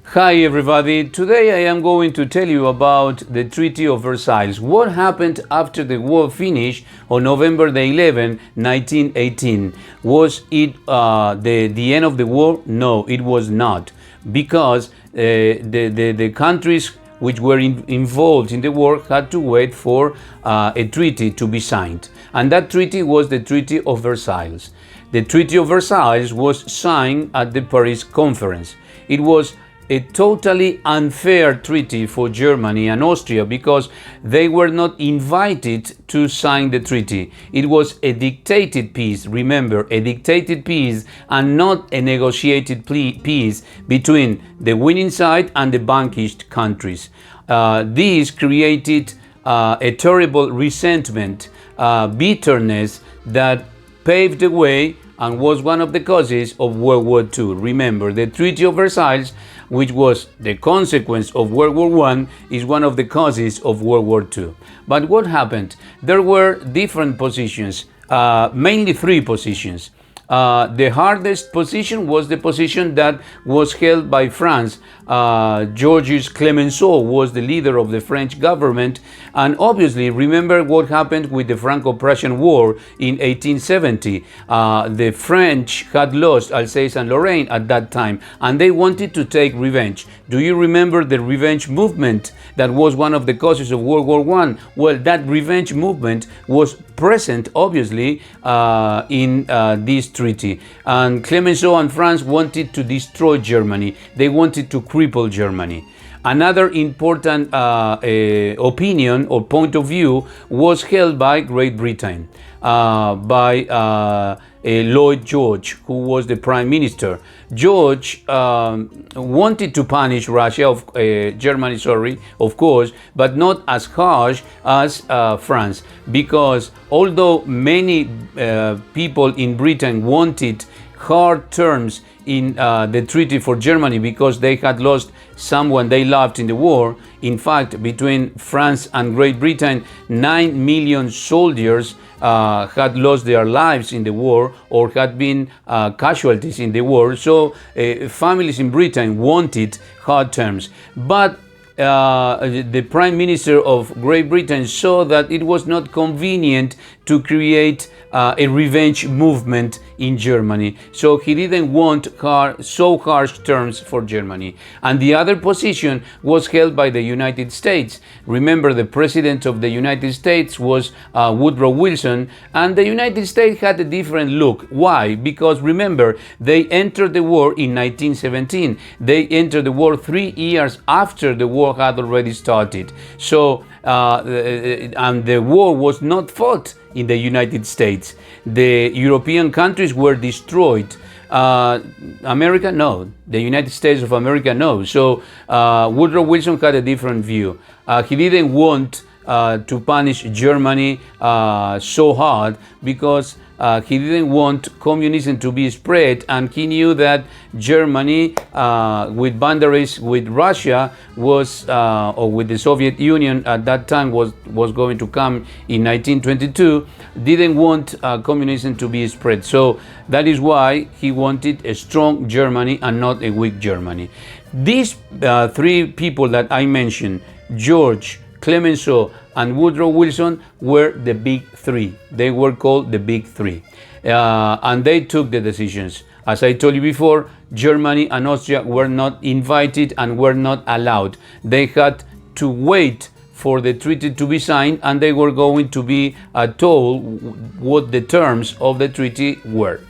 Hi everybody, today I am going to tell you about the Treaty of Versailles. What happened after the war finished on November the 11th, 1918? Was it the end of the war? No, it was not, because the countries which were involved in the war had to wait for a treaty to be signed. And that treaty was the Treaty of Versailles. The Treaty of Versailles was signed at the Paris Conference. It was a totally unfair treaty for Germany and Austria because they were not invited to sign the treaty. It was a dictated peace, remember, a dictated peace and not a negotiated peace between the winning side and the vanquished countries. This created a terrible resentment, bitterness that paved the way and was one of the causes of World War II. Remember, the Treaty of Versailles, which was the consequence of World War I, is one of the causes of World War II. But what happened? There were different positions, mainly three positions. The hardest position was the position that was held by France. Georges Clemenceau was the leader of the French government, and obviously remember what happened with the Franco-Prussian War in 1870. The French had lost Alsace and Lorraine at that time, and they wanted to take revenge. Do you remember the revenge movement that was one of the causes of World War I? Well, that revenge movement was present, obviously, in this treaty. And Clemenceau and France wanted to destroy Germany. They wanted to cripple Germany. Another important opinion or point of view was held by Great Britain, by Lloyd George, who was the Prime Minister. George wanted to punish Germany, of course, but not as harsh as France, because although many people in Britain wanted hard terms in the treaty for Germany because they had lost someone they loved in the war. In fact, between France and Great Britain, 9 million soldiers had lost their lives in the war or had been casualties in the war. So families in Britain wanted hard terms. But the Prime Minister of Great Britain saw that it was not convenient to create a revenge movement in Germany. So he didn't want so harsh terms for Germany. And the other position was held by the United States. Remember, the President of the United States was Woodrow Wilson, and the United States had a different look. Why? Because remember, they entered the war in 1917. They entered the war 3 years after the war had already started. So, and the war was not fought in the United States. The European countries were destroyed. America, no. The United States of America, no. So Woodrow Wilson had a different view. He didn't want to punish Germany so hard because he didn't want communism to be spread, and he knew that Germany, with boundaries with Russia, was or with the Soviet Union at that time was going to come in 1922, didn't want communism to be spread. So that is why he wanted a strong Germany and not a weak Germany. These three people that I mentioned, George, Clemenceau, and Woodrow Wilson, were the big three. They were called the big three. And they took the decisions. As I told you before, Germany and Austria were not invited and were not allowed. They had to wait for the treaty to be signed, and they were going to be told what the terms of the treaty were.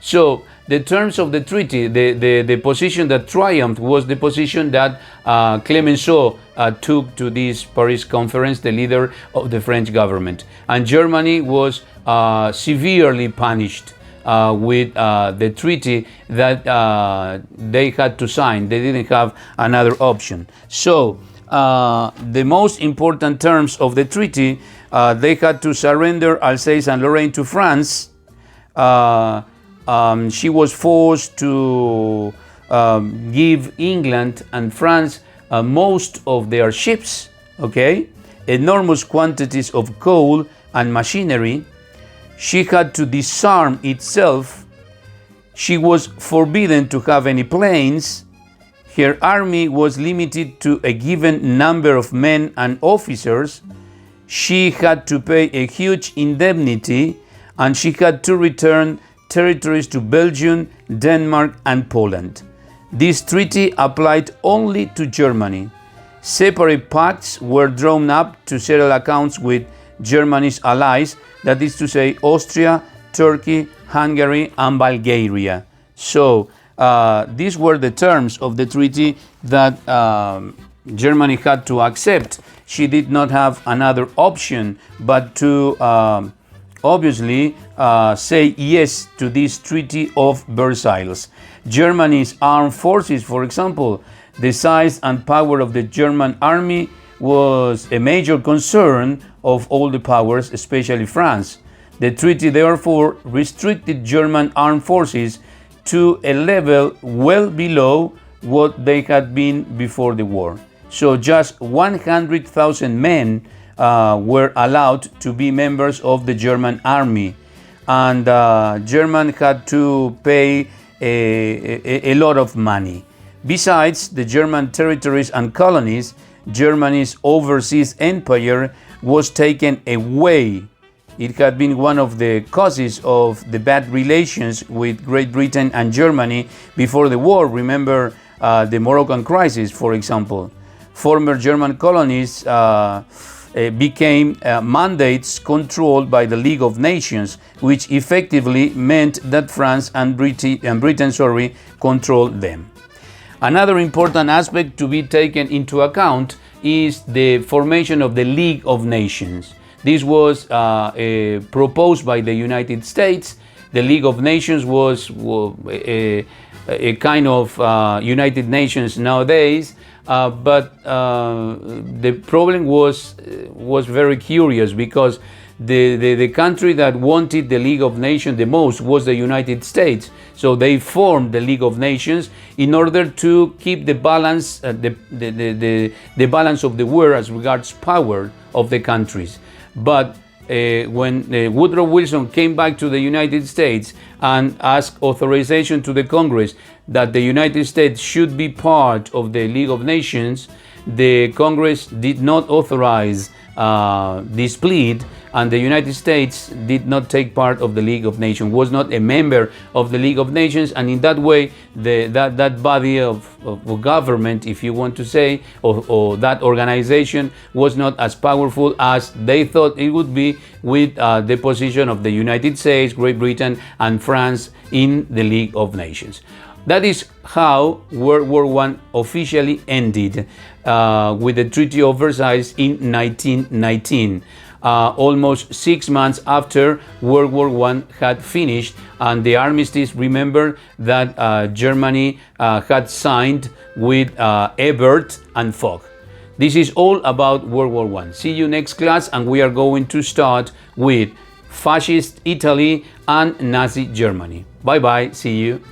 So the terms of the treaty, the position that triumphed was the position that Clemenceau took to this Paris conference, the leader of the French government. And Germany was severely punished with the treaty that they had to sign. They didn't have another option. So the most important terms of the treaty, they had to surrender Alsace and Lorraine to France. She was forced to give England and France most of their ships, okay, enormous quantities of coal and machinery. She had to disarm itself. She was forbidden to have any planes. Her army was limited to a given number of men and officers. She had to pay a huge indemnity, and she had to return territories to Belgium, Denmark, and Poland. This treaty applied only to Germany. Separate pacts were drawn up to settle accounts with Germany's allies, that is to say, Austria, Turkey, Hungary, and Bulgaria. So these were the terms of the treaty that Germany had to accept. She did not have another option but to obviously say yes to this Treaty of Versailles. Germany's armed forces, for example, the size and power of the German army was a major concern of all the powers, especially France. The treaty therefore restricted German armed forces to a level well below what they had been before the war. So just 100,000 men were allowed to be members of the German army, and German had to pay a lot of money. Besides the German territories and colonies, Germany's overseas empire was taken away. It had been one of the causes of the bad relations with Great Britain and Germany before the war. Remember the Moroccan crisis, for example. Former German colonies became mandates controlled by the League of Nations, which effectively meant that France and Britain controlled them. Another important aspect to be taken into account is the formation of the League of Nations. This was proposed by the United States. The League of Nations was a kind of United Nations nowadays, but the problem was very curious, because the country that wanted the League of Nations the most was the United States. So they formed the League of Nations in order to keep the balance, the balance of the world as regards power of the countries. But when Woodrow Wilson came back to the United States and asked authorization to the Congress that the United States should be part of the League of Nations, the Congress did not authorize this plea, and the United States did not take part of the League of Nations, was not a member of the League of Nations, and in that way that body of government, if you want to say, or that organization was not as powerful as they thought it would be with the position of the United States, Great Britain, and France in the League of Nations. That is how World War I officially ended with the Treaty of Versailles in 1919. Almost 6 months after World War I had finished, and the armistice, remember that Germany had signed with Ebert and Foch. This is all about World War I. See you next class, and we are going to start with Fascist Italy and Nazi Germany. Bye bye, see you.